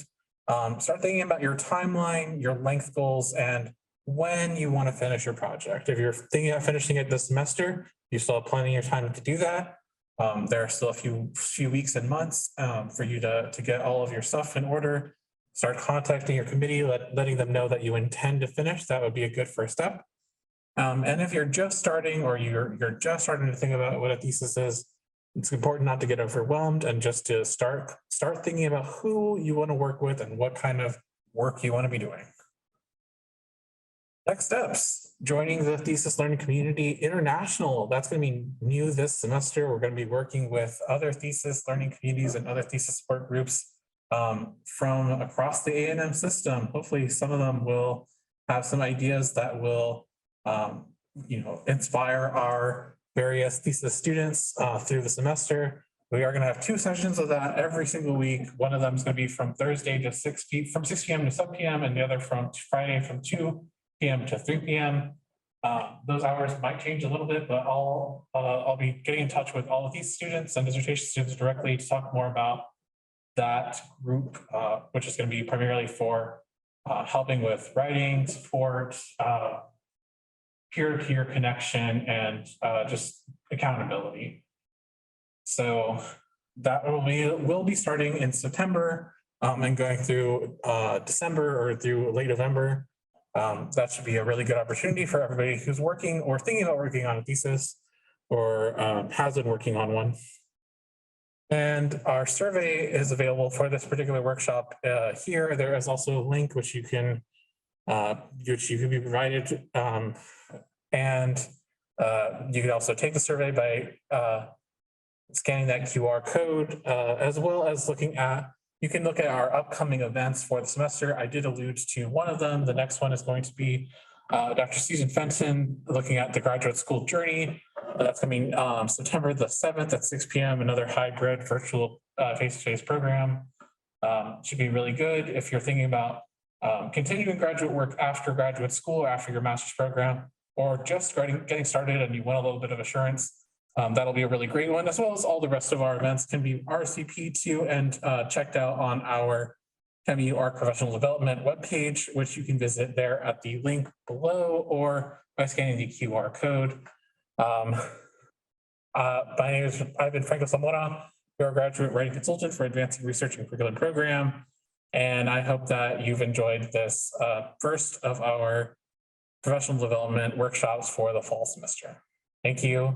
start thinking about your timeline, your length goals, and when you want to finish your project. If you're thinking of finishing it this semester, you still have plenty of time to do that. There are still a few weeks and months for you to get all of your stuff in order. Start contacting your committee, letting them know that you intend to finish. That would be a good first step. And if you're just starting or you're just starting to think about what a thesis is, it's important not to get overwhelmed and just to start thinking about who you want to work with and what kind of work you want to be doing. Next steps, joining the Thesis Learning Community International. That's going to be new this semester. We're going to be working with other thesis learning communities and other thesis support groups from across the A&M system. Hopefully some of them will have some ideas that will inspire our various thesis students through the semester. We are going to have 2 sessions of that every single week. One of them is going to be from Thursday to 6 p.m. to 7 p.m. and the other from Friday from 2 p.m. to 3 p.m. Those hours might change a little bit, but I'll be getting in touch with all of these students and dissertation students directly to talk more about that group, which is going to be primarily for helping with writing, support, peer-to-peer connection, and just accountability. So that will be starting in September and going through December or through late November. That should be a really good opportunity for everybody who's working or thinking about working on a thesis or has been working on one. And our survey is available for this particular workshop here. There is also a link which you can be provided. And you can also take the survey by scanning that QR code, as well as you can look at our upcoming events for the semester. I did allude to one of them. The next one is going to be Dr. Susan Fenton looking at the graduate school journey. That's coming September the 7th at 6 p.m. Another hybrid virtual face-to-face program. Should be really good if you're thinking about continuing graduate work after graduate school or after your master's program, or just getting started and you want a little bit of assurance. That'll be a really great one, as well as all the rest of our events can be RSVP'd to and checked out on our TEMU ARC Professional Development webpage, which you can visit there at the link below or by scanning the QR code. I've been Franco Zamora, your graduate writing consultant for Advancing Research and Curriculum Program. And I hope that you've enjoyed this first of our professional development workshops for the fall semester. Thank you.